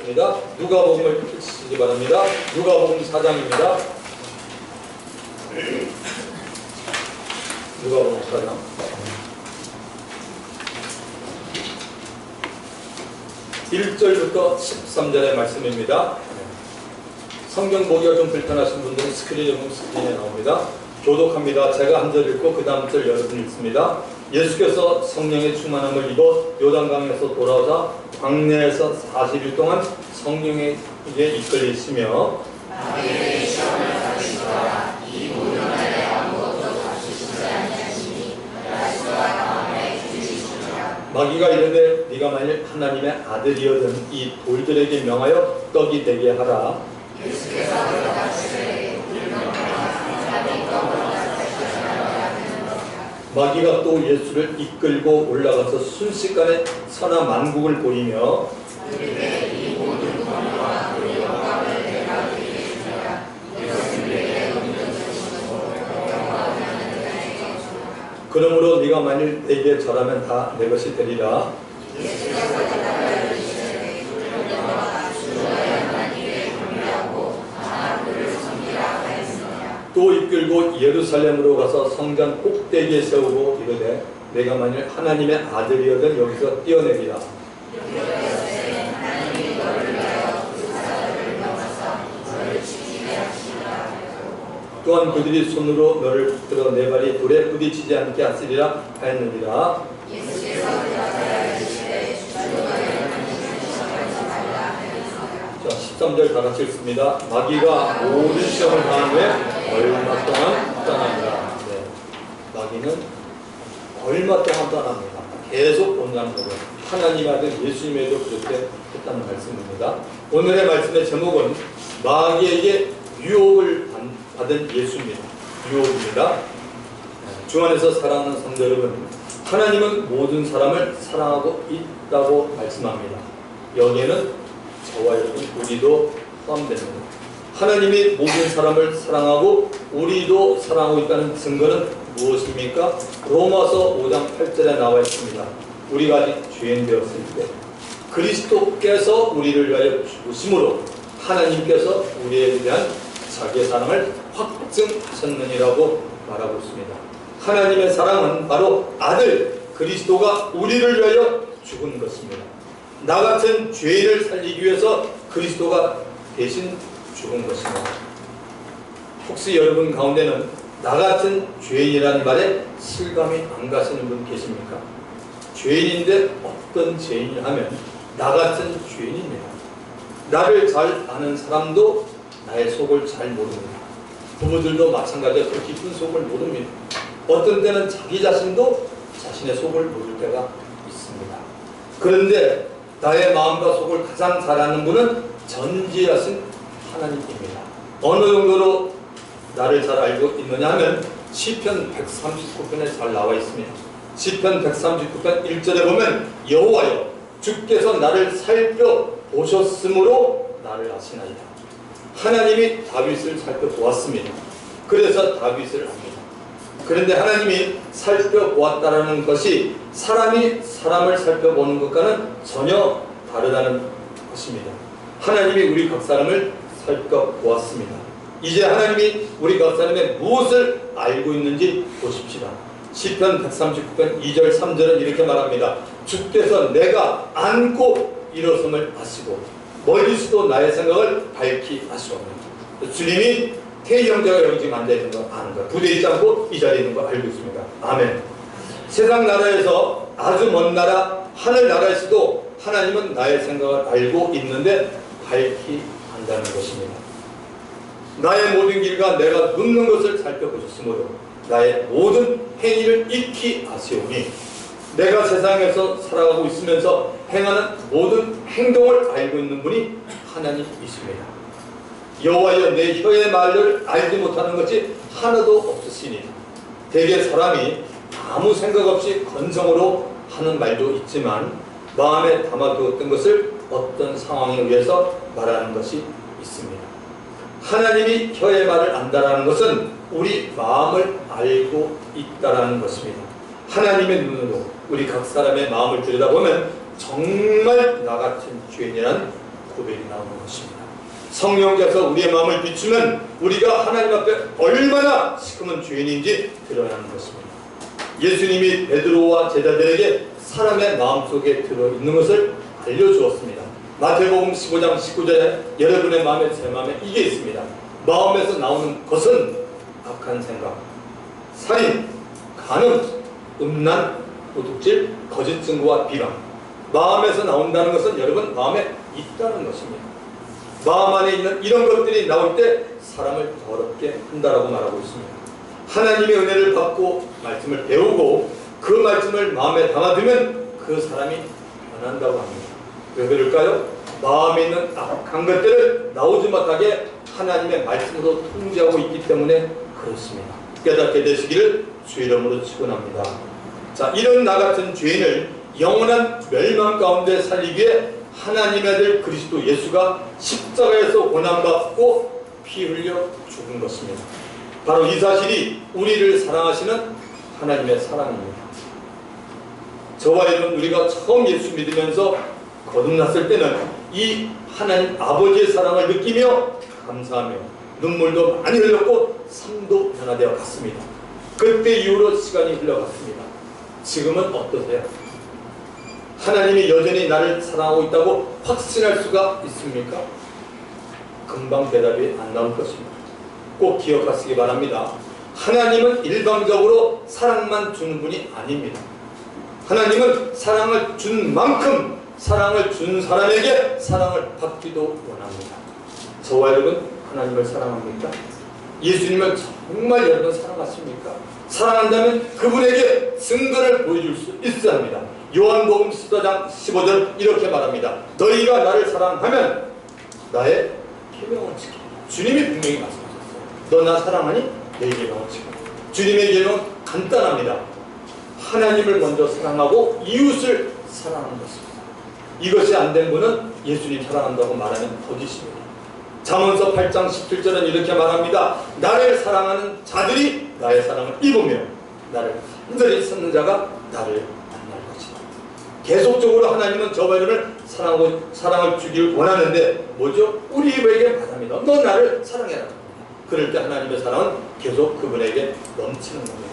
하겠습니다. 누가복음을 펼치시기 바랍니다. 누가복음 4장입니다. 누가복음 4장. 1절부터 13절의 말씀입니다. 성경 보기가 좀 불편하신 분들은 스크린에 나옵니다. 교독합니다. 제가 한 절 읽고 그 다음 절 여러분 읽습니다. 예수께서 성령의 충만함을 입어 요단강에서 돌아오사 광야에서 40일 동안 성령에게 이끌리시며 마귀가 이르되 네가 만일 하나님의 아들이거든 이 돌들에게 명하여 떡이 되게 하라. 마귀가 또 예수를 이끌고 올라가서 순식간에 천하 만국을 보이며 그러므로 네가 만일 내게 절하면 다 내 것이 되리라. 또 이끌고 예루살렘으로 가서 성전 꼭대기에 세우고 이르되 내가 만일 하나님의 아들이거든 여기서 뛰어내리라. 또한 그들이 손으로 너를 붙들어 내 발이 돌에 부딪히지 않게 하시리라 하였느니라. 자, 13절 다 같이 읽습니다. 마귀가 모든 시험을 당한 후에 얼마 동안 떠납니다. 네. 마귀는 얼마 동안 떠납니다. 계속 온다는 거죠. 하나님 아들 예수님에도 그렇게 했다는 말씀입니다. 오늘의 말씀의 제목은 마귀에게 유혹을 받은 예수입니다. 유혹입니다. 주 안에서 사랑하는 성도 여러분, 하나님은 모든 사람을 사랑하고 있다고 말씀합니다. 여기에는 저와 여러분 우리도 포함됩니다. 하나님이 모든 사람을 사랑하고 우리도 사랑하고 있다는 증거는 무엇입니까? 로마서 5장 8절에 나와 있습니다. 우리가 아직 죄인 되었을 때 그리스도께서 우리를 위하여 죽으심으로 하나님께서 우리에 대한 자기의 사랑을 확증하셨느니라고 말하고 있습니다. 하나님의 사랑은 바로 아들 그리스도가 우리를 위하여 죽은 것입니다. 나 같은 죄인을 살리기 위해서 그리스도가 대신 죽은 것입니다. 혹시 여러분 가운데는 나 같은 죄인이라는 말에 실감이 안 가시는 분 계십니까? 죄인인데 어떤 죄인이냐 하면 나 같은 죄인입니다. 나를 잘 아는 사람도 나의 속을 잘 모릅니다. 부부들도 마찬가지로 그 깊은 속을 모릅니다. 어떤 때는 자기 자신도 자신의 속을 모를 때가 있습니다. 그런데 나의 마음과 속을 가장 잘 아는 분은 전지하신 하나님입니다. 어느 정도로 나를 잘 알고 있느냐 하면 시편 139편에 잘 나와 있습니다. 시편 139편 1절에 보면 여호와여 주께서 나를 살펴보셨으므로 나를 아시나이다. 하나님이 다윗을 살펴보았습니다. 그래서 다윗을 압니다. 그런데 하나님이 살펴보았다라는 것이 사람이 사람을 살펴보는 것과는 전혀 다르다는 것입니다. 하나님이 우리 각 사람을 살펴보았습니다. 이제 하나님이 우리 각 사람의 무엇을 알고 있는지 보십시다. 시편 139편 2절 3절은 이렇게 말합니다. 주께서 내가 안고 일어섬을 아시고 멀리서도 나의 생각을 밝히 아시옵니다. 주님이 태희 형제가 여기 지금 앉아있는 거 아는 거예요. 부대에 있지 않고 이 자리에 있는 거 알고 있습니다. 아멘. 세상 나라에서 아주 먼 나라 하늘 나라에서도 하나님은 나의 생각을 알고 있는데 밝히 안다는 것입니다. 나의 모든 길과 내가 눕는 것을 살펴보셨으므로 나의 모든 행위를 익히 아시오니 내가 세상에서 살아가고 있으면서 행하는 모든 행동을 알고 있는 분이 하나님이십니다. 여호와여 내 혀의 말을 알지 못하는 것이 하나도 없으시니 대개 사람이 아무 생각 없이 건성으로 하는 말도 있지만 마음에 담아두었던 것을 어떤 상황에 의해서 말하는 것이 있습니다. 하나님이 혀의 말을 안다라는 것은 우리 마음을 알고 있다라는 것입니다. 하나님의 눈으로 우리 각 사람의 마음을 들여다보면 정말 나 같은 죄인이란 고백이 나오는 것입니다. 성령께서 우리의 마음을 비추면 우리가 하나님 앞에 얼마나 시커먼 죄인인지 드러나는 것입니다. 예수님이 베드로와 제자들에게 사람의 마음속에 들어있는 것을 알려주었습니다. 마태복음 15장 19절에 여러분의 마음에 제 마음에 이게 있습니다. 마음에서 나오는 것은 악한 생각, 살인, 간음, 음란, 도둑질, 거짓 증거와 비방. 마음에서 나온다는 것은 여러분 마음에 있다는 것입니다. 마음 안에 있는 이런 것들이 나올 때 사람을 더럽게 한다라고 말하고 있습니다. 하나님의 은혜를 받고 말씀을 배우고 그 말씀을 마음에 담아두면 그 사람이 변한다고 합니다. 왜 그럴까요? 마음에 있는 악한 것들을 나오지 못하게 하나님의 말씀으로 통제하고 있기 때문에 그렇습니다. 깨닫게 되시기를 주 이름으로 축원합니다. 자, 이런 나 같은 죄인을 영원한 멸망 가운데 살리기 위해 하나님의 아들 그리스도 예수가 십자가에서 고난받고 피 흘려 죽은 것입니다. 바로 이 사실이 우리를 사랑하시는 하나님의 사랑입니다. 저와 여러분, 우리가 처음 예수 믿으면서 거듭났을 때는 이 하나님 아버지의 사랑을 느끼며 감사하며 눈물도 많이 흘렸고 삶도 변화되어 갔습니다. 그때 이후로 시간이 흘러갔습니다. 지금은 어떠세요? 하나님이 여전히 나를 사랑하고 있다고 확신할 수가 있습니까? 금방 대답이 안 나올 것입니다. 꼭 기억하시기 바랍니다. 하나님은 일방적으로 사랑만 주는 분이 아닙니다. 하나님은 사랑을 준 만큼 사랑을 준 사람에게 사랑을 받기도 원합니다. 저와 여러분, 하나님을 사랑합니까? 예수님을 정말 여러분 사랑하십니까? 사랑한다면 그분에게 증거를 보여줄 수 있어야 합니다. 요한복음 14장 15절 이렇게 말합니다. 너희가 나를 사랑하면 나의 계명을 지키라. 주님이 분명히 말씀하셨어요. 너 나 사랑하니 내 계명을 지키라. 주님의 계명은 간단합니다. 하나님을 먼저 사랑하고 이웃을 사랑하는 것입니다. 이것이 안 된 분은 예수님 사랑한다고 말하면 거짓입니다. 잠언서 8장 17절은 이렇게 말합니다. 나를 사랑하는 자들이 나의 사랑을 입으며 나를 간절히 찾는 자가 나를 만날 것이다. 계속적으로 하나님은 저와 여러분을 사랑을 주길 원하는데 뭐죠? 우리에게 말합니다. 너 나를 사랑해라. 그럴 때 하나님의 사랑은 계속 그분에게 넘치는 겁니다.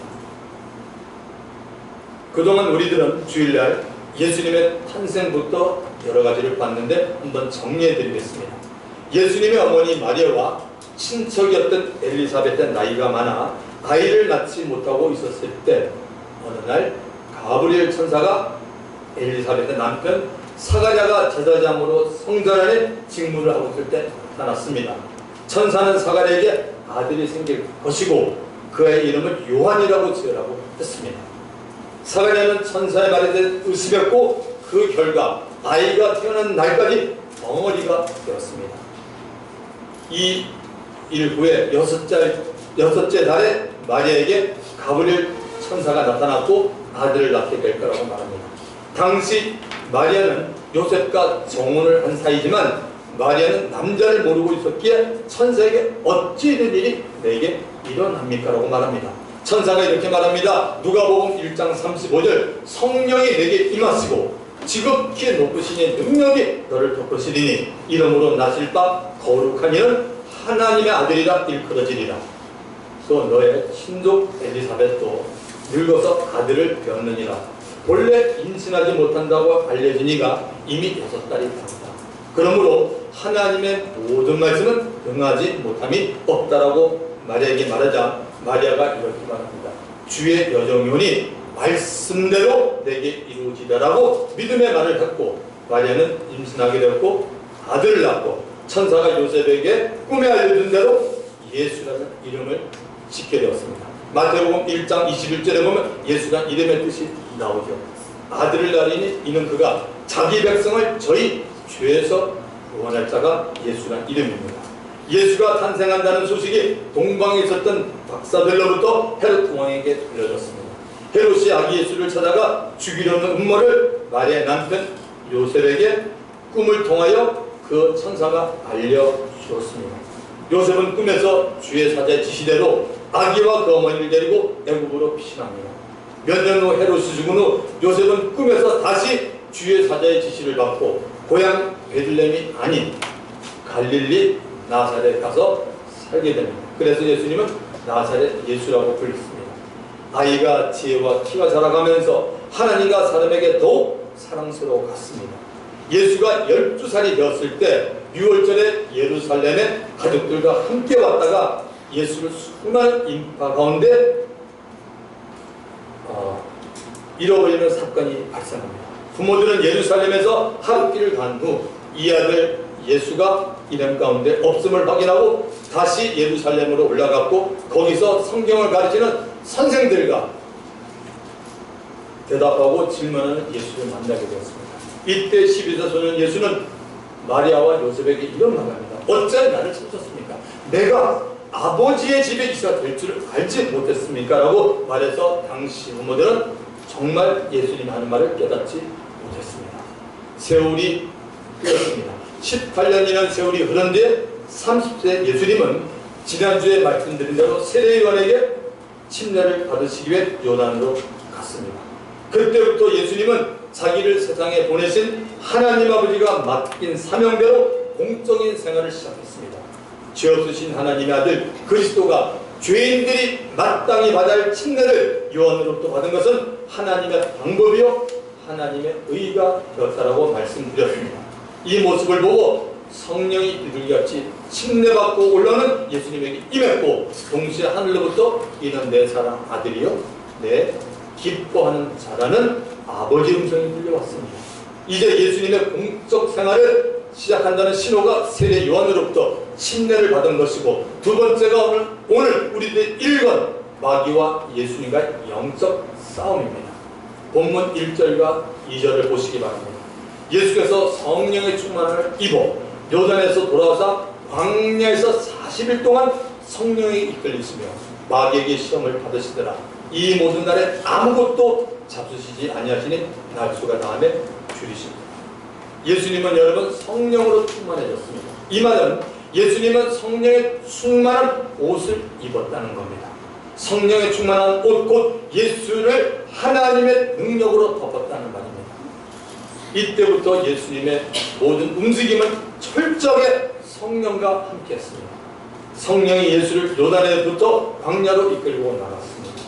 그동안 우리들은 주일날 예수님의 탄생부터 여러 가지를 봤는데 한번 정리해 드리겠습니다. 예수님의 어머니 마리아와 친척이었던 엘리사벳은 나이가 많아 아이를 낳지 못하고 있었을 때 어느 날 가브리엘 천사가 엘리사벳의 남편 사가랴가 제사장으로 성전 안에 직무를 하고 있을 때 나타났습니다. 천사는 사가랴에게 아들이 생길 것이고 그의 이름을 요한이라고 지으라고 했습니다. 사가랴는 천사의 말에 대해 의심했고 그 결과 아이가 태어난 날까지 벙어리가 되었습니다. 이 일 후에 여섯째 날에 마리아에게 가브리엘 천사가 나타났고 아들을 낳게 될 거라고 말합니다. 당시 마리아는 요셉과 정혼을 한 사이지만 마리아는 남자를 모르고 있었기에 천사에게 어찌 이런 일이 내게 일어납니까? 라고 말합니다. 천사가 이렇게 말합니다. 누가복음 1장 35절 성령이 내게 임하시고 지극히 높으신 이의 능력이 너를 덮으시리니 이름으로 나실 바 거룩한 이는 하나님의 아들이라 일컬어지리라. 또 너의 친족 엘리사벳도 늙어서 아들을 배웠느니라. 본래 임신하지 못한다고 알려진 이가 이미 6달이 되었다. 그러므로 하나님의 모든 말씀은 응하지 못함이 없다라고 마리아에게 말하자 마리아가 이렇게 말합니다. 주의 여정이오니 말씀대로 내게 이루어지다라고 믿음의 말을 듣고 마리아는 임신하게 되었고 아들을 낳고 천사가 요셉에게 꿈에 알려준 대로 예수라는 이름을 짓게 되었습니다. 마태복음 1장 21절에 보면 예수란 이름의 뜻이 나오죠. 아들을 낳으니 이는 그가 자기 백성을 저희 죄에서 구원할 자가 예수란 이름입니다. 예수가 탄생한다는 소식이 동방에 있었던 박사들로부터 헤롯 왕에게 들려졌습니다. 헤롯이 아기 예수를 찾아가 죽이려는 음모를 마리아의 남편 요셉에게 꿈을 통하여 그 천사가 알려주었습니다. 요셉은 꿈에서 주의 사자의 지시대로 아기와 그 어머니를 데리고 애굽으로 피신합니다. 몇 년 후 헤롯이 죽은 후 요셉은 꿈에서 다시 주의 사자의 지시를 받고 고향 베들레헴이 아닌 갈릴리 나사렛 가서 살게 됩니다. 그래서 예수님은 나사렛 예수라고 불렸습니다. 아이가 지혜와 키가 자라가면서 하나님과 사람에게 더욱 사랑스러워 갔습니다. 예수가 12살이 되었을 때 6월절에 예루살렘에 가족들과 함께 왔다가 예수를 수많은 인파 가운데 잃어버리는 사건이 발생합니다. 부모들은 예루살렘에서 하루길을 간 후 이 아들 예수가 이름 가운데 없음을 확인하고 다시 예루살렘으로 올라갔고 거기서 성경을 가르치는 선생들과 대답하고 질문하는 예수를 만나게 되었습니다. 이때 12세 소년 예수는 마리아와 요셉에게 이런 말을 합니다. 어찌 나를 찾으셨습니까? 내가 아버지의 집에 있어야 될 줄 알지 못했습니까? 라고 말해서 당시 부모들은 정말 예수님이 하는 말을 깨닫지 못했습니다. 세월이 흘렀습니다. 18년이라는 세월이 흐른 뒤에 30세 예수님은 지난주에 말씀드린 대로 세례요한에게 침례를 받으시기 위해 요단으로 갔습니다. 그때부터 예수님은 자기를 세상에 보내신 하나님 아버지가 맡긴 사명대로 공적인 생활을 시작했습니다. 죄 없으신 하나님의 아들 그리스도가 죄인들이 마땅히 받아야 할 침례를 요한으로부터 받은 것은 하나님의 방법이요 하나님의 의가 되었다라고 말씀드렸습니다. 이 모습을 보고 성령이 비둘기같이 침례받고 올라오는 예수님에게 임했고 동시에 하늘로부터 이는 내 사랑 아들이요 내 기뻐하는 자라는 아버지 음성이 들려왔습니다. 이제 예수님의 공적 생활을 시작한다는 신호가 세례 요한으로부터 침례를 받은 것이고 두 번째가 오늘 우리들의 1권 마귀와 예수님과의 영적 싸움입니다. 본문 1절과 2절을 보시기 바랍니다. 예수께서 성령의 충만을 입어 요단에서 돌아와서 광야에서 40일 동안 성령에 이끌리시며 마귀에게 시험을 받으시더라. 이 모든 날에 아무것도 잡수시지 아니하시니 날수가 다음에 줄이십니다. 예수님은 여러분 성령으로 충만해졌습니다. 이 말은 예수님은 성령의 충만한 옷을 입었다는 겁니다. 성령의 충만한 옷 곧 예수를 하나님의 능력으로 덮었다는 말입니다. 이때부터 예수님의 모든 움직임은 철저하게 성령과 함께 했습니다. 성령이 예수를 요단에부터 광야로 이끌고 나갔습니다.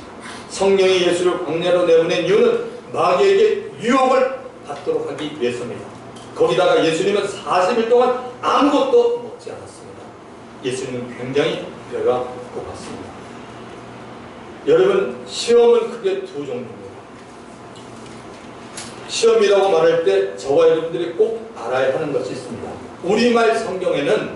성령이 예수를 광야로 내보낸 이유는 마귀에게 유혹을 받도록 하기 위해서입니다. 거기다가 예수님은 40일 동안 아무것도 먹지 않았습니다. 예수님은 굉장히 배가 고팠습니다. 여러분 시험은 크게 두 종류입니다. 시험이라고 말할 때 저와 여러분들이 꼭 알아야 하는 것이 있습니다. 우리말 성경에는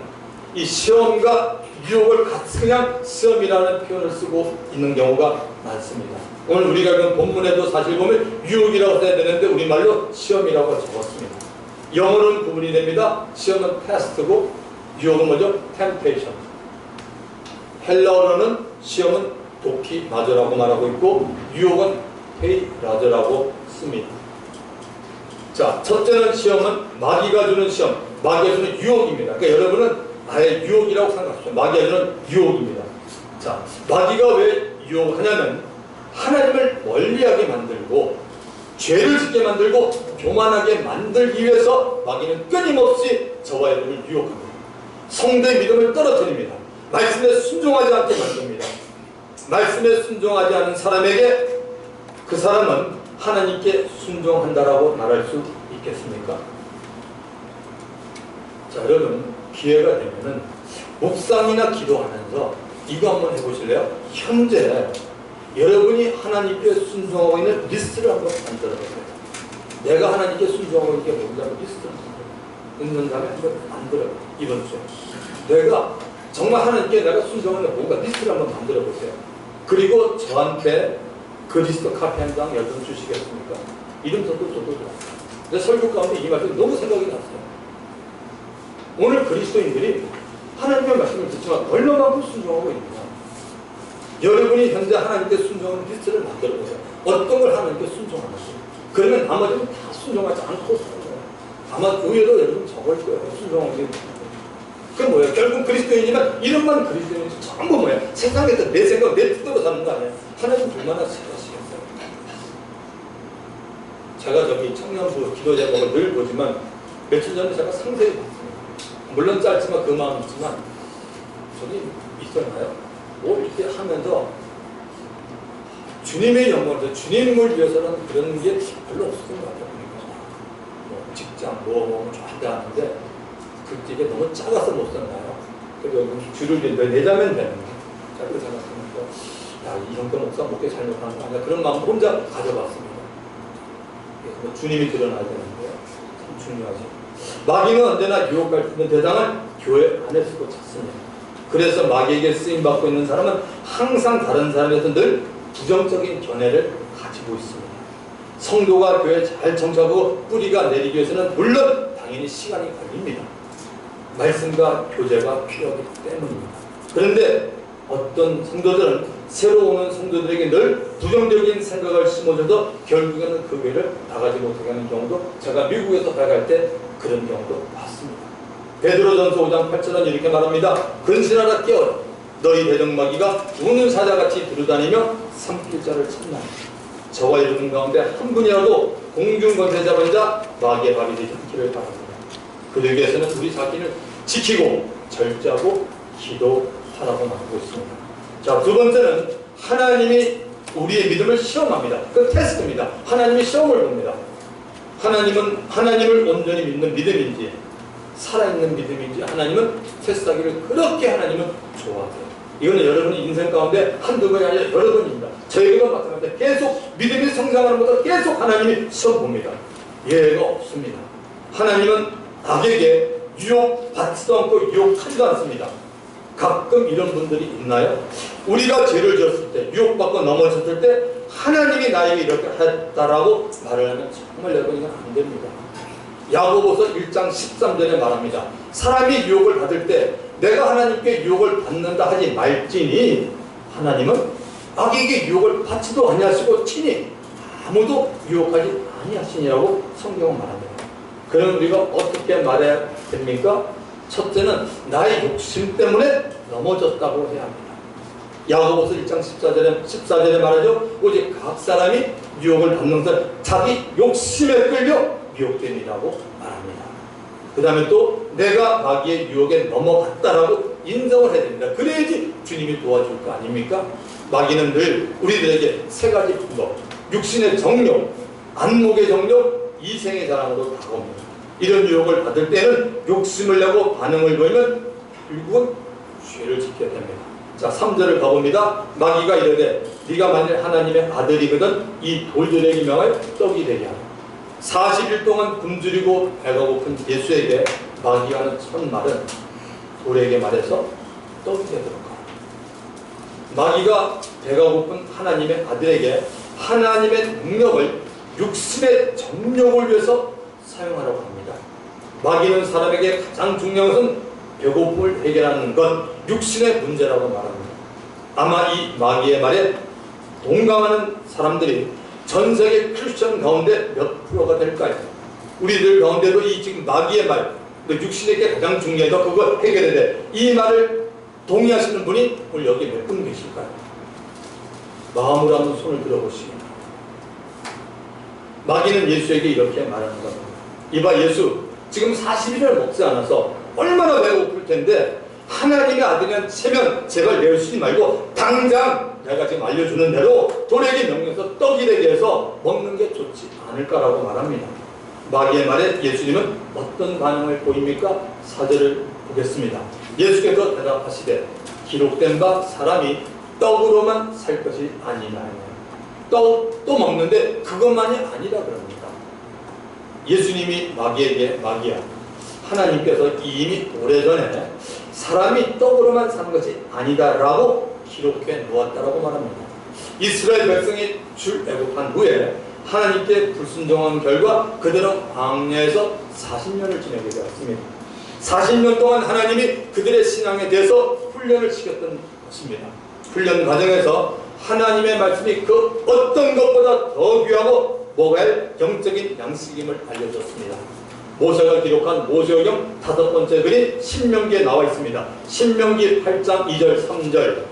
이 시험과 유혹을 같이 그냥 시험이라는 표현을 쓰고 있는 경우가 많습니다. 오늘 우리가 읽은 본문에도 사실 보면 유혹이라고 써야 되는데 우리말로 시험이라고 적었습니다. 영어로는 구분이 됩니다. 시험은 테스트고 유혹은 뭐죠? temptation. 헬라어로는 시험은 도키마저라고 말하고 있고 유혹은 페이라저라고 씁니다. 자, 첫째는 시험은 마귀가 주는 시험, 마귀가 주는 유혹입니다. 그러니까 여러분은 아예 유혹이라고 생각하십시오. 마귀가 주는 유혹입니다. 자, 마귀가 왜 유혹하냐면 하나님을 멀리하게 만들고 죄를 짓게 만들고 교만하게 만들기 위해서 마귀는 끊임없이 저와 여러분을 유혹합니다. 성도의 믿음을 떨어뜨립니다. 말씀에 순종하지 않게 만듭니다. 말씀에 순종하지 않은 사람에게 그 사람은 하나님께 순종한다라고 말할 수 있겠습니까? 자, 여러분 기회가 되면은 묵상이나 기도하면서 이거 한번 해보실래요? 현재 여러분이 하나님께 순종하고 있는 리스트를 한번 만들어보세요. 내가 하나님께 순종하고 있는 게 뭔가를 리스트를 있는 다음에 한번 만들어요. 이번 주에 내가 정말 하나님께 내가 순종하는 뭔가 리스트를 한번 만들어보세요. 그리고 저한테 그 리스트 카피 한 장 여러분 주시겠습니까? 이름 써도 내 설교 가운데 이 말씀이 너무 생각이 났어요. 오늘 그리스도인들이 하나님의 말씀을 듣지만 얼마만큼 순종하고 있는가? 여러분이 현재 하나님께 순종하는 리스트를 만들어보세요. 어떤 걸 하나님께 순종하는지. 그러면 나머지는 다 순종하지 않고 사는 거예요. 아마 의외로 여러분 적을 거예요. 순종하고 있는 그게 뭐예요? 결국 그리스도인이면 이름만 그리스도인이지 전부 뭐예요? 세상에서 내 생각, 내 뜻대로 사는 거 아니에요? 하나님 얼마나 싫어하시겠어요? 제가 저기 청년부 기도 제목을 늘 보지만 며칠 전에 제가 상세히 봤습니다. 물론 짧지만 그 마음이 있지만 저기 있었나요? 뭐 이렇게 하면서 주님의 영광을, 주님을 위해서는 그런 게 별로 없었던 것 같아요. 뭐 직장, 뭐 좋아한다 하는데 그게 너무 작아서 못 썼나요? 그래서 줄을 내자면 되는 거예요. 짧게 생각하면서 야, 이형태 목사 목회 잘못하는 거 아니야? 그런 마음 혼자 가져봤습니다. 그래서 주님이 드러나야 되는데요. 참 중요하죠. 마귀는 언제나 유혹할 수 있는 대상을 교회 안에 쓰고 찾습니다. 그래서 마귀에게 쓰임받고 있는 사람은 항상 다른 사람에서 늘 부정적인 견해를 가지고 있습니다. 성도가 교회에 잘 정착하고 뿌리가 내리기 위해서는 물론 당연히 시간이 걸립니다. 말씀과 교제가 필요하기 때문입니다. 그런데 어떤 성도들은 새로 오는 성도들에게 늘 부정적인 생각을 심어줘서 결국에는 그 교회를 나가지 못하게 하는 경우도 제가 미국에서 발갈 때 그런 경우도 봤습니다. 베드로전서 5장 8절은 이렇게 말합니다. 근신하라 깨어라. 너희 대적마귀가 우는 사자같이 두루다니며 삼킬 자를 찾나니 저와 이루는 가운데 한 분이라도 공중권세 잡은 자 마귀의 밥이 되지 않기를 바랍니다. 그들에게서는 우리 자신을 지키고 절제하고 기도하라고 말하고 있습니다. 자, 두 번째는 하나님이 우리의 믿음을 시험합니다. 그 테스트입니다. 하나님이 시험을 봅니다. 하나님은 하나님을 온전히 믿는 믿음인지 살아있는 믿음인지 하나님은 테스트하기를 그렇게 하나님은 좋아하세요. 이거는 여러분의 인생 가운데 한두 번이 아니라 여러 번입니다. 저에게도 마찬가지입니다. 계속 믿음이 성장하는 것보다 계속 하나님이 시험 봅니다. 예외가 없습니다. 하나님은 악에게 유혹받지도 않고 유혹하지도 않습니다. 가끔 이런 분들이 있나요? 우리가 죄를 지었을 때, 유혹받고 넘어졌을 때 하나님이 나에게 이렇게 했다라고 말을 하면 정말 여러분 이건 안 됩니다. 야고보서 1장 13절에 말합니다. 사람이 유혹을 받을 때 내가 하나님께 유혹을 받는다 하지 말지니 하나님은 악에게 유혹을 받지도 아니하시고 친히 아무도 유혹하지 아니하시니라고 성경은 말합니다. 그럼 우리가 어떻게 말해야 됩니까? 첫째는 나의 욕심 때문에 넘어졌다고 해야 합니다. 야고보서 1장 14절에 말하죠. 오직 각 사람이 유혹을 받는 것은 자기 욕심에 끌려 미혹됨이라고 말합니다. 그 다음에 또 내가 마귀의 유혹에 넘어갔다라고 인정을 해야 됩니다. 그래야지 주님이 도와줄 거 아닙니까? 마귀는 늘 우리들에게 세 가지 방법, 육신의 정욕, 안목의 정욕, 이생의 자랑으로 다가옵니다. 이런 유혹을 받을 때는 욕심을 내고 반응을 보이면 결국은 죄를 지켜야 됩니다. 자, 3절을 가봅니다. 마귀가 이르되 네가 만일 하나님의 아들이거든 이 돌들에게 명하여 떡이 되게 하라. 40일 동안 굶주리고 배가 고픈 예수에게 마귀가 하는 첫 말은 돌에게 말해서 떡이 되도록 하라. 마귀가 배가 고픈 하나님의 아들에게 하나님의 능력을 육신의 정욕을 위해서 사용하라고 합니다. 마귀는 사람에게 가장 중요한 것은 배고픔을 해결하는 것, 육신의 문제라고 말합니다. 아마 이 마귀의 말에 동감하는 사람들이 전 세계 크리스천 가운데 몇 프로가 될까요? 우리들 가운데도 이 지금 마귀의 말, 육신에게 가장 중요해서 그걸 해결해야 돼. 이 말을 동의하시는 분이 오늘 여기 몇 분 계실까요? 마음으로 한번 손을 들어보시기 마귀는 예수에게 이렇게 말하는 겁니다. 이봐 예수, 지금 40일을 먹지 않아서 얼마나 배고플 텐데 하나님의 아들이란 체면 제발 내어주지 말고 당장 내가 지금 알려주는 대로 돌에게 명령해서 떡이 되게 해서 먹는 게 좋지 않을까라고 말합니다. 마귀의 말에 예수님은 어떤 반응을 보입니까? 4절을 보겠습니다. 예수께서 대답하시되 기록된 바 사람이 떡으로만 살 것이 아니냐. 떡도 먹는데 그것만이 아니라 그럽니다. 예수님이 마귀에게 마귀야, 하나님께서 이미 오래전에 사람이 떡으로만 사는 것이 아니다라고 기록해 놓았다라고 말합니다. 이스라엘 백성이 출애굽한 후에 하나님께 불순종한 결과 그들은 광야에서 40년을 지내게 되었습니다. 40년 동안 하나님이 그들의 신앙에 대해서 훈련을 시켰던 것입니다. 훈련 과정에서 하나님의 말씀이 그 어떤 것보다 더 귀하고 먹어야 할 영적인 양식임을 알려줬습니다. 모세가 기록한 모세오경 5번째 글이 신명기에 나와 있습니다. 신명기 8장 2절 3절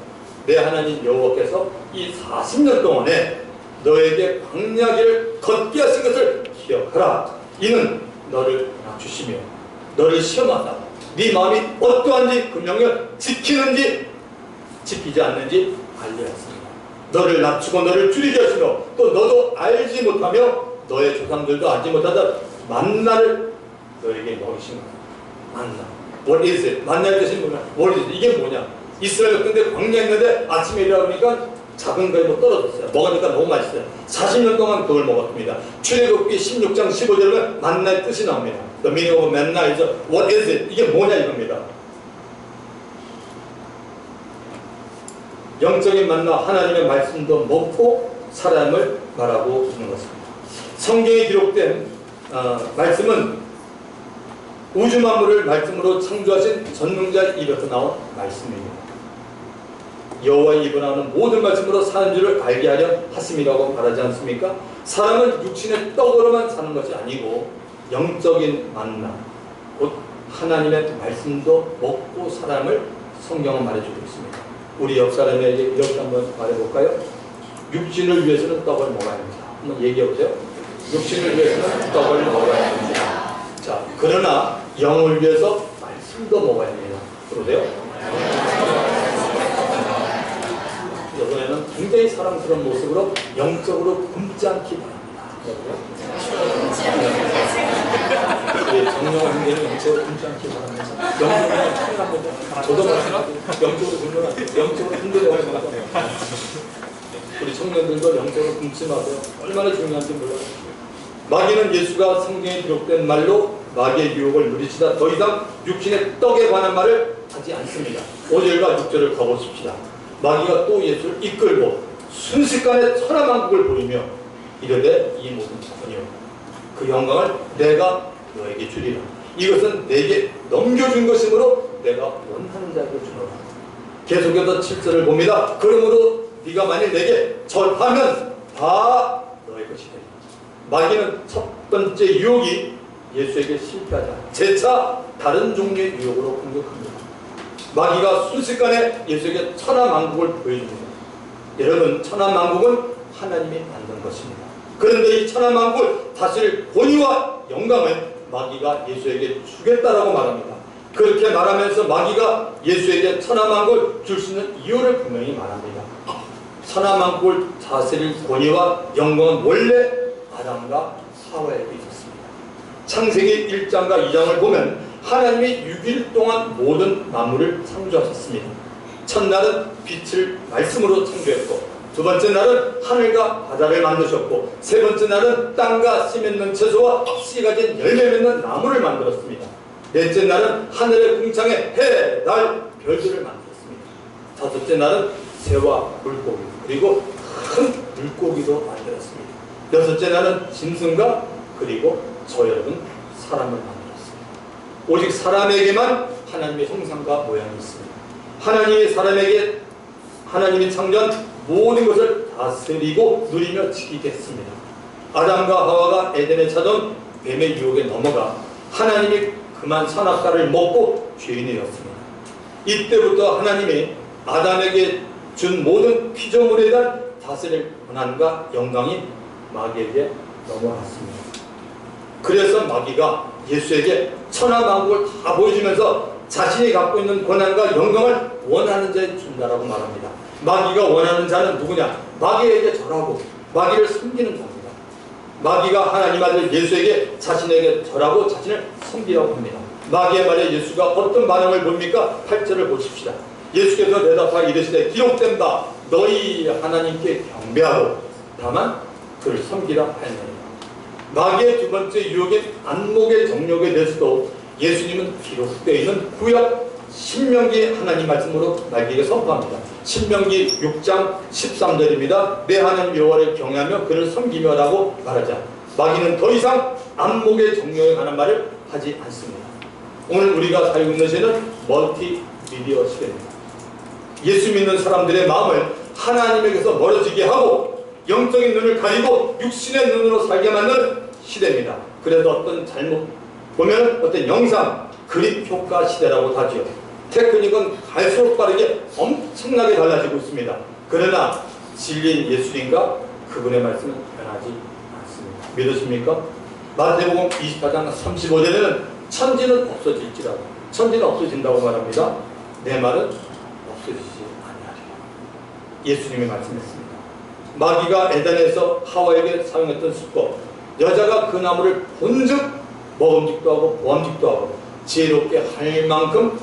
내 하나님 여호와께서 이 40년 동안에 너에게 광야길을 걷게 하신 것을 기억하라. 이는 너를 낮추시며 너를 시험하사 네 마음이 어떠한지 그 명령을 지키는지 지키지 않는지 알려했습니다. 너를 낮추고 너를 줄이게 하시며 또 너도 알지 못하며 너의 조상들도 알지 못하던 만나를 너에게 먹이신 거야. 만나. What is it? 만나의 뜻이 뭐냐? What is it? 이게 뭐냐? 이스라엘 근데 광야에 있는데 아침에 일어나니까 작은 거에 뭐 떨어졌어요. 먹으니까 너무 맛있어요. 40년 동안 그걸 먹었습니다. 출애굽기 16장 15절에 만나의 뜻이 나옵니다. The meaning of manna is what is it? 이게 뭐냐 이겁니다. 영적인 만나 하나님의 말씀도 먹고 사람을 말하고 있는 것입니다. 성경에 기록된 말씀은 우주 만물을 말씀으로 창조하신 전능자의 입에서 나온 말씀입니다. 여호와의 입으로 나오는 모든 말씀으로 사는 줄을 알게 하려 하심이라고 말하지 않습니까? 사람은 육신의 떡으로만 사는 것이 아니고 영적인 만나, 곧 하나님의 말씀도 먹고 사람을 성경은 말해주고 있습니다. 우리 옆 사람에게 이렇게 한번 말해볼까요? 육신을 위해서는 떡을 먹어야 합니다. 한번 얘기해보세요. 육신을 위해서는 떡을 먹어야 합니다. 자, 그러나 영을 위해서 말씀도 먹어야 합니다. 그러세요? 이번에는 굉장히 사랑스러운 모습으로 영적으로 굶지 않기 바랍니다. 우리 정영호 형제는 영적으로 굶지 않기 바랍니다. 영적으로 충분합니다. 저도 마찬가지로 영적으로 굶으면 안 돼요. 영적으로 힘들어야 됩니다. 우리 청년들도 영적으로 굶지 마세요. 얼마나 중요한지 몰라요. 마귀는 예수가 성경에 기록된 말로 마귀의 유혹을 누리시다 더 이상 육신의 떡에 관한 말을 하지 않습니다. 5절과 6절을 가보십시다. 마귀가 또 예수를 이끌고 순식간에 천하만국을 보이며 이르되 이 모든 자녀 그 영광을 내가 너에게 주리라. 이것은 내게 넘겨준 것이므로 내가 원하는 자에게 주노라. 계속해서 7절을 봅니다. 그러므로 네가 만일 내게 절하면 다 너의 것이 되리라. 마귀는 첫 번째 유혹이 예수에게 실패하자 재차 다른 종류의 유혹으로 공격합니다. 마귀가 순식간에 예수에게 천하만국을 보여줍니다. 여러분, 천하만국은 하나님이 만든 것입니다. 그런데 이 천하만국을 다스릴 권위와 영광을 마귀가 예수에게 주겠다라고 말합니다. 그렇게 말하면서 마귀가 예수에게 천하만국을 줄 수 있는 이유를 분명히 말합니다. 천하만국을 다스릴 권위와 영광은 원래 아담과 하와에게 있었습니다. 창세기 1장과 2장을 보면 하나님이 6일 동안 모든 만물을 창조하셨습니다. 첫날은 빛을 말씀으로 창조했고, 두 번째 날은 하늘과 바다를 만드셨고, 세 번째 날은 땅과 씨 맺는 채소와 씨 가진 열매 맺는 나무를 만들었습니다. 넷째 날은 하늘의 궁창에 해, 달, 별들을 만들었습니다. 다섯째 날은 새와 물고기, 그리고 큰 물고기도 만들었습니다. 여섯째 날은 짐승과 그리고 저 여러분 사람을 만들었습니다. 오직 사람에게만 하나님의 형상과 모양이 있습니다. 하나님이 사람에게 하나님이 창조한 모든 것을 다스리고 누리며 지키게 했습니다. 아담과 하와가 에덴에 찾아온 뱀의 유혹에 넘어가 하나님이 그만 선악과를 먹고 죄인이 되었습니다. 이때부터 하나님이 아담에게 준 모든 피조물에 대한 다스릴 권한과 영광이 마귀에게 넘어갔습니다. 그래서 마귀가 예수에게 천하만국을 다 보여주면서 자신이 갖고 있는 권한과 영광을 원하는 자에 준다라고 말합니다. 마귀가 원하는 자는 누구냐? 마귀에게 절하고 마귀를 섬기는 자입니다. 마귀가 하나님 아들 예수에게 자신에게 절하고 자신을 섬기라고 합니다. 마귀의 말에 예수가 어떤 반응을 보입니까? 8절을 보십시다. 예수께서 대답하여 이르시되 기록된 바 너희 하나님께 경배하고 다만 그를 섬기라 하였느니라. 마귀의 두 번째 유혹인 안목의 정욕에 대해서도 예수님은 기록되어 있는 구약 신명기 하나님 말씀으로 마귀에게 선포합니다. 신명기 6장 13절입니다. 내 하나님 여호와를 경외하며 그를 섬기며 라고 말하자 마귀는 더 이상 안목의 정욕에 관한 말을 하지 않습니다. 오늘 우리가 살고 있는 시대는 멀티미디어 시대입니다. 예수 믿는 사람들의 마음을 하나님에게서 멀어지게 하고 영적인 눈을 가리고 육신의 눈으로 살게 만드는 시대입니다. 그래서 어떤 잘못 보면 어떤 영상, 그립 효과 시대라고 하죠. 테크닉은 갈수록 빠르게 엄청나게 달라지고 있습니다. 그러나 진리인 예수님과 그분의 말씀은 변하지 않습니다. 믿으십니까? 마태복음 24장 35절에는 천지는 없어질지라도, 천지는 없어진다고 말합니다. 내 말은 없어지지 아니하리라. 예수님이 말씀했습니다. 마귀가 에덴에서 하와에게 사용했던 수법, 여자가 그 나무를 본즉 먹음직도 하고 보암직도 하고 지혜롭게 할 만큼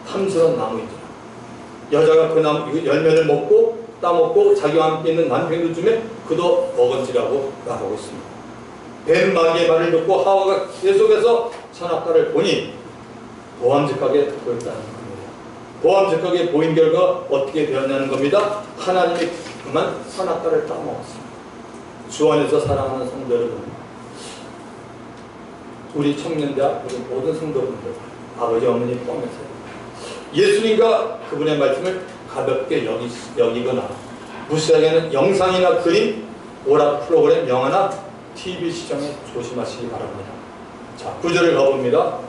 탐스러운 나무이더라. 여자가 그 나무 열매를 먹고 따먹고 자기와 함께 있는 남편을 주면 그도 먹은지라고 말하고 있습니다. 뱀 마귀의 말을 듣고 하와가 계속해서 선악과를 보니 보암직하게 보였다는 겁니다. 보암직하게 보인 결과 어떻게 되었냐는 겁니다. 하나님이 그만 선악과를 따먹었습니다. 주 안에서 사랑하는 성도 여러분, 우리 청년대학 우리 모든 성도분들, 아버지 어머니 포함해서 예수님과 그분의 말씀을 가볍게 여기거나 무시하게는 영상이나 그림, 오락 프로그램, 영화나 TV 시청에 조심하시기 바랍니다. 자, 9절을 가봅니다.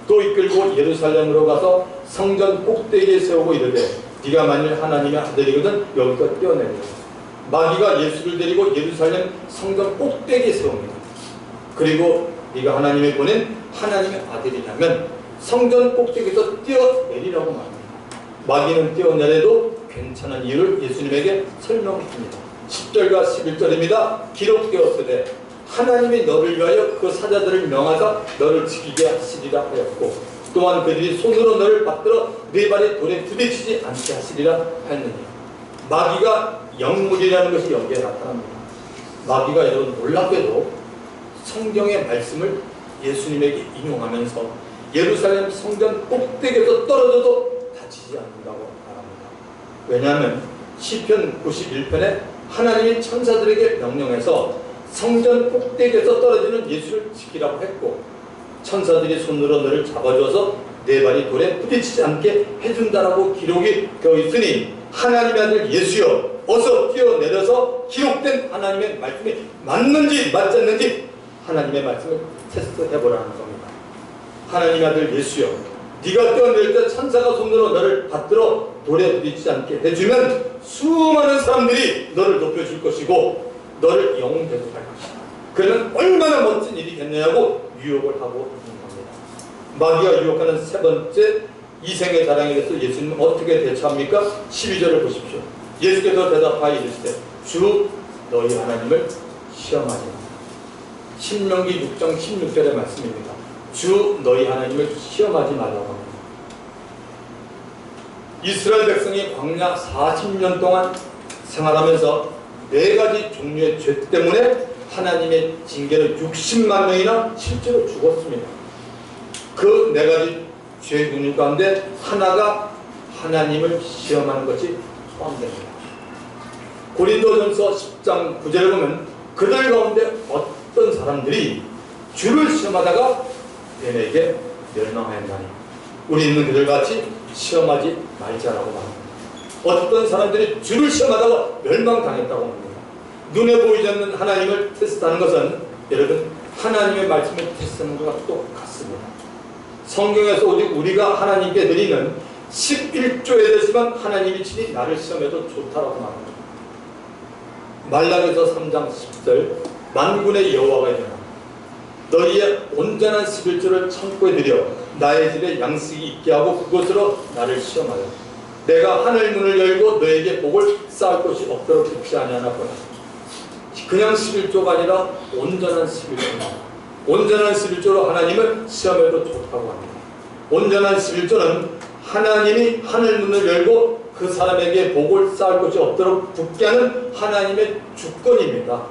또 이끌고 예루살렘으로 가서 성전 꼭대기에 세우고 이르되 네가 만일 하나님의 아들이거든 여기서 뛰어내리라. 마귀가 예수를 데리고 예루살렘 성전 꼭대기에 세웁니다. 그리고 네가 하나님이 보낸 하나님의 아들이라면 성전 꼭대기에서 뛰어내리라고 말합니다. 마귀는 뛰어내려도 괜찮은 이유를 예수님에게 설명합니다. 10절과 11절입니다. 기록되었으되 하나님이 너를 위하여 그 사자들을 명하사 너를 지키게 하시리라 하였고 또한 그들이 손으로 너를 받들어 네 발이 돌에 부딪히지 않게 하시리라 하였느니, 마귀가 영물이라는 것이 여기에 나타납니다. 마귀가 여러분 놀랍게도 성경의 말씀을 예수님에게 인용하면서 예루살렘 성전 꼭대기에서 떨어져도 다치지 않는다고 말합니다. 왜냐하면 시편 91편에 하나님이 천사들에게 명령해서 성전 꼭대기에서 떨어지는 예수를 지키라고 했고 천사들이 손으로 너를 잡아줘서 네 발이 돌에 부딪히지 않게 해준다라고 기록이 되어 있으니 하나님의 아들 예수여 어서 뛰어내려서 기록된 하나님의 말씀이 맞는지 맞지 않는지 하나님의 말씀을 테스트해보라는 겁니다. 하나님의 아들 예수여 네가 뛰어내릴 때 천사가 손으로 너를 받들어 돌에 부딪히지 않게 해주면 수많은 사람들이 너를 높여줄 것이고 너를 영웅 대접할 것이다. 그러면 얼마나 멋진 일이겠느냐고 유혹을 하고 있는 겁니다. 마귀가 유혹하는 세 번째 이생의 자랑에 대해서 예수님은 어떻게 대처합니까? 12절을 보십시오. 예수께서 대답하여 이르시되 주 너희 하나님을 시험하지 마. 신명기 6장 16절의 말씀입니다. 주 너희 하나님을 시험하지 말라고 합니다. 이스라엘 백성이 광야 40년 동안 생활하면서 4가지 종류의 죄 때문에 하나님의 징계로 60만 명이나 실제로 죽었습니다. 그 4가지 죄 종류 가운데 하나가 하나님을 시험하는 것이 포함됩니다. 고린도전서 10장 9절에 보면 그들 가운데 어떤 사람들이 주를 시험하다가 뱀에게 멸망하였나니 우리 있는 그들같이 시험하지 말자라고 말합니다. 어떤 사람들이 주를 시험하다가 멸망당했다고 합니다. 눈에 보이지 않는 하나님을 테스트하는 것은 여러분 하나님의 말씀을 테스트하는 것과 똑같습니다. 성경에서 오직 우리가 하나님께 드리는 11조에 대해서만 하나님이 친히 나를 시험해도 좋다라고 말합니다. 말라기서 3장 10절 만군의 여호와가 이르노라 너희의 온전한 11조를 창고에 들여 나의 집에 양식이 있게 하고 그것으로 나를 시험하여 내가 하늘 문을 열고 너에게 복을 쌓을 것이 없도록 급시 아니하나보다. 그냥 11조가 아니라 온전한 11조입니다. 온전한 11조로 하나님을 시험해도 좋다고 합니다. 온전한 11조는 하나님이 하늘 문을 열고 그 사람에게 복을 쌓을 것이 없도록 붙게 하는 하나님의 주권입니다.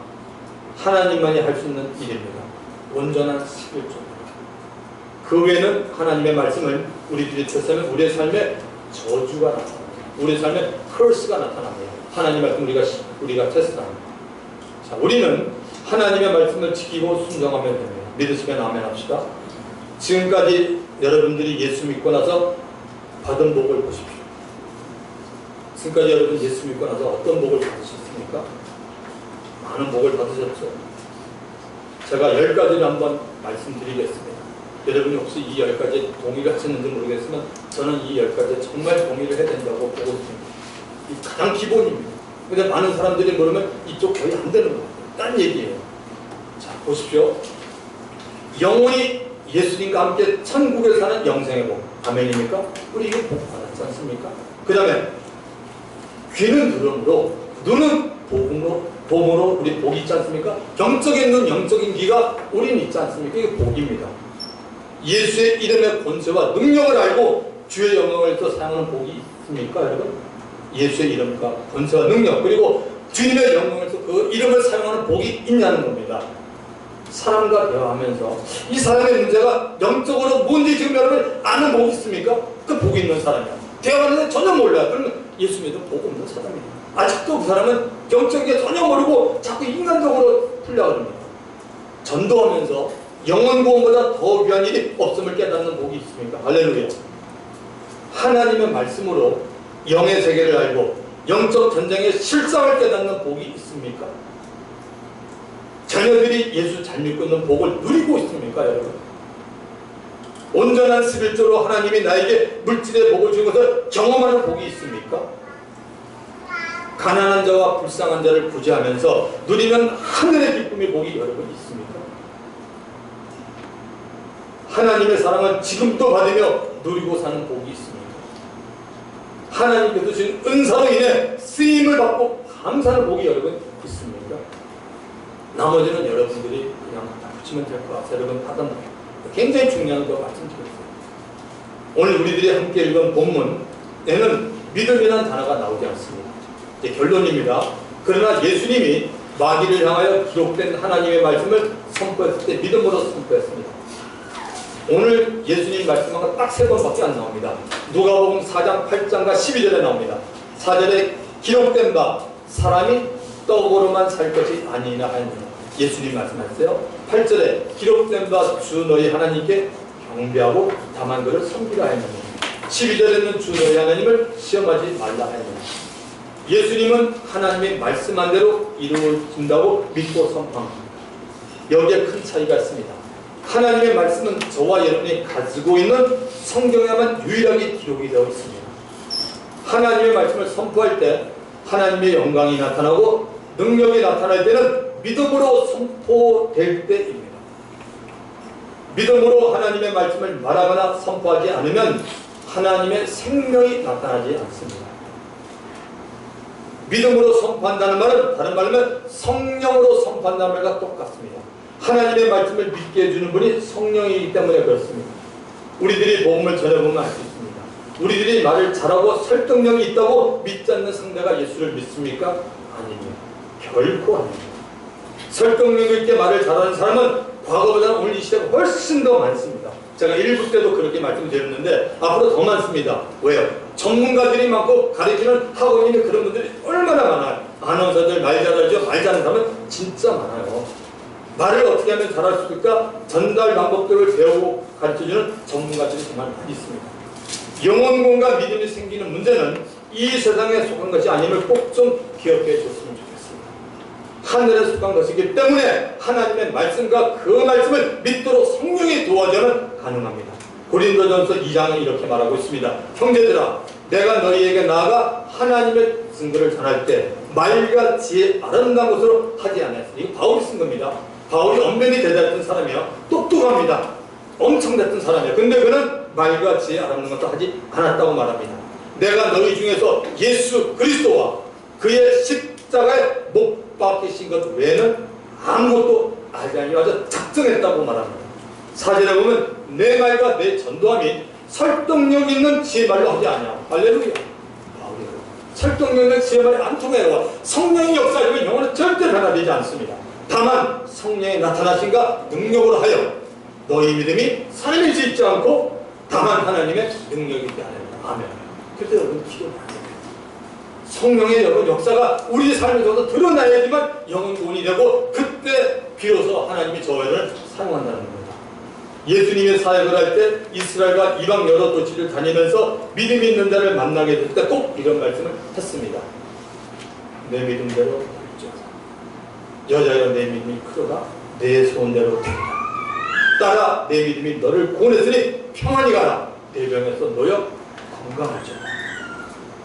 하나님만이 할 수 있는 일입니다. 온전한 11조입니다. 그 외에는 하나님의 말씀을 우리들이 tes트하면 우리의 삶에 저주가 나타납니다. 우리의 삶에 curse가 나타납니다. 하나님의 말씀 우리가 테스트합니다. 자, 우리는 하나님의 말씀을 지키고 순종하면 됩니다. 믿으시면 아멘 합시다. 지금까지 여러분들이 예수 믿고 나서 받은 복을 보십시오. 지금까지 여러분 예수 믿고 나서 어떤 복을 받으셨습니까? 많은 복을 받으셨죠. 제가 10가지를 한번 말씀드리겠습니다. 여러분이 혹시 이 10가지 동의가 하셨는지 모르겠지만 저는 이 10가지에 정말 동의를 해야 된다고 보고 있습니다. 이 가장 기본입니다. 근데 많은 사람들이 모르면 이쪽 거의 안 되는 거예요. 딴 얘기예요. 자, 보십시오. 영원히 예수님과 함께 천국에 사는 영생의 복. 아멘입니까? 우리 이거 복 받았지 않습니까? 그 다음에 귀는 들음으로, 눈은 봄으로 우리 복이 있지 않습니까? 영적인 눈, 영적인 귀가 우리는 있지 않습니까? 이게 복입니다. 예수의 이름의 권세와 능력을 알고 주의 영광을 또 사용하는 복이 있습니까, 여러분? 예수의 이름과 권세와 능력, 그리고 주님의 영광에서 그 이름을 사용하는 복이 있냐는 겁니다. 사람과 대화하면서 이 사람의 문제가 영적으로 뭔지 지금 여러분 아는 복이 있습니까? 그 복이 있는 사람이야. 대화하는데 전혀 몰라요. 그러면 예수 믿어 복 없는 사람이에요. 아직도 그 사람은 영적인 게 전혀 모르고 자꾸 인간적으로 풀려고 합니다. 전도하면서 영원 구원보다 더 귀한 일이 없음을 깨닫는 복이 있습니까? 할렐루야. 하나님의 말씀으로 영의 세계를 알고 영적 전쟁의 실상을 깨닫는 복이 있습니까? 자녀들이 예수 잘 믿고 있는 복을 누리고 있습니까, 여러분? 온전한 11조로 하나님이 나에게 물질의 복을 주는 것을 경험하는 복이 있습니까? 가난한 자와 불쌍한 자를 구제하면서 누리는 하늘의 기쁨의 복이 여러분 있습니까? 하나님의 사랑을 지금도 받으며 누리고 사는 복이 있습니까? 하나님께서 주신 은사로 인해 쓰임을 받고 감사하는 복이 여러분 있습니까? 나머지는 여러분들이 그냥 다 붙이면 될 것 같아요. 여러분 하던 굉장히 중요한 거 말씀드렸어요. 오늘 우리들이 함께 읽은 본문에는 믿음이라는 단어가 나오지 않습니다. 이제 결론입니다. 그러나 예수님이 마귀를 향하여 기록된 하나님의 말씀을 선포했을 때 믿음으로 선포했습니다. 오늘 예수님 말씀한 거 딱 3번밖에 안 나옵니다. 누가복음 4장 8장과 12절에 나옵니다. 4절에 기록된 바 사람이 떡으로만 살 것이 아니라 하였느니라. 예수님 말씀하셨어요. 8절에 기록된 바 주 너희 하나님께 경배하고 다만 그를 섬기라 하였느니라. 12절에는 주 너희 하나님을 시험하지 말라 하였느니라. 예수님은 하나님의 말씀한 대로 이루어진다고 믿고 선포합니다. 여기에 큰 차이가 있습니다. 하나님의 말씀은 저와 여러분이 가지고 있는 성경에만 유일하게 기록이 되어 있습니다. 하나님의 말씀을 선포할 때 하나님의 영광이 나타나고 능력이 나타날 때는 믿음으로 선포될 때입니다. 믿음으로 하나님의 말씀을 말하거나 선포하지 않으면 하나님의 생명이 나타나지 않습니다. 믿음으로 선포한다는 말은 다른 말로 성령으로 선포한다는 말과 똑같습니다. 하나님의 말씀을 믿게 해주는 분이 성령이기 때문에 그렇습니다. 우리들이 복음을 전해보면 알 수 있습니다. 우리들이 말을 잘하고 설득력이 있다고 믿지 않는 상대가 예수를 믿습니까? 아닙니다. 결코 아닙니다. 설득력 있게 말을 잘하는 사람은 과거보다는 오늘 이 시대가 훨씬 더 많습니다. 제가 1부 때도 그렇게 말씀드렸는데 앞으로 더 많습니다. 왜요? 전문가들이 많고 가르치는 학원에 있는 그런 분들이 얼마나 많아요. 아나운서들 말 잘하죠? 말 잘하는 사람은 진짜 많아요. 말을 어떻게 하면 잘할 수 있을까? 전달 방법들을 배우고 가르쳐주는 전문가들이 정말 많이 있습니다. 영혼공과 믿음이 생기는 문제는 이 세상에 속한 것이 아님을 꼭 좀 기억해 줬으면 좋겠습니다. 하늘에 속한 것이기 때문에 하나님의 말씀과 그 말씀을 믿도록 성령이 도와주면 가능합니다. 고린도전서 2장은 이렇게 말하고 있습니다. 형제들아, 내가 너희에게 나아가 하나님의 증거를 전할 때 말과 지혜 아름다운 것으로 하지 않았으니, 이거 바울이 쓴 겁니다. 바울이 엄연히 대단했던 사람이에요. 똑똑합니다. 엄청 됐던 사람이에요. 근데 그는 말과 지혜 아름다운 것도 하지 않았다고 말합니다. 내가 너희 중에서 예수 그리스도와 그의 십자가에 못 박히신 것 외에는 아무것도 알지 아니하여 아주 작정했다고 말합니다. 사절에 보면 내 말과 내 전도함이 설득력 있는 지혜 말로 하지 않냐. 할렐루야. 설득력 있는 지혜 말이 안 통해요. 성령이 역사하면 영혼은 절대 변화되지 않습니다. 다만 성령이 나타나신가 능력으로 하여 너희 믿음이 살리지 있지 않고 다만 하나님의 능력이 있게 하느니라. 아멘. 그때 여러분 기도를 해야 돼요. 성령의 여러분 역사가 우리 삶에서도 드러나야지만 영혼 구원이 되고 그때 비로소 하나님이 저희를 사용한다는 겁니다. 예수님의 사역을 할 때 이스라엘과 이방 여러 도시를 다니면서 믿음이 있는 자를 만나게 될 때 꼭 이런 말씀을 했습니다. 내 믿음대로 여자여 내 믿음이 크도다 내 소원대로 되리라. 따라 내 믿음이 너를 구원했으니 평안히 가라. 내 병에서 놓여 건강하자.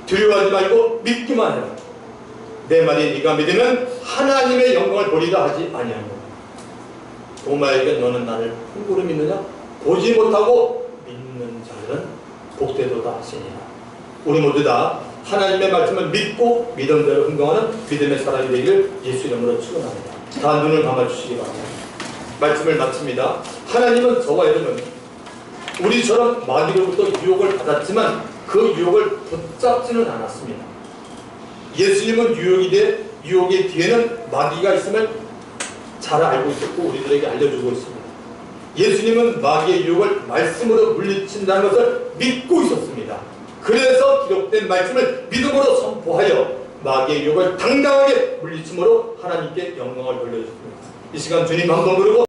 두려워하지 말고 믿기만 해라. 내 말이 네가 믿으면 하나님의 영광을 보리라 하지 아니하노라. 도마에게 너는 나를 함부로 믿느냐? 보지 못하고 믿는 자는 복되도다 하시니라. 우리 모두 다 하나님의 말씀을 믿고 믿음대로 행동하는 믿음의 사람이 되기를 예수 이름으로 축원합니다. 다 눈을 감아주시기 바랍니다. 말씀을 마칩니다. 하나님은 저와 여러분 우리처럼 마귀로부터 유혹을 받았지만 그 유혹을 붙잡지는 않았습니다. 예수님은 유혹의 뒤에는 마귀가 있음을 잘 알고 있었고 우리들에게 알려주고 있습니다. 예수님은 마귀의 유혹을 말씀으로 물리친다는 것을 믿고 있었습니다. 그래서 기록된 말씀을 믿음으로 선포하여 마귀의 유혹을 당당하게 물리침으로 하나님께 영광을 돌려주셨습니다. 이 시간 주님 한 번 부르고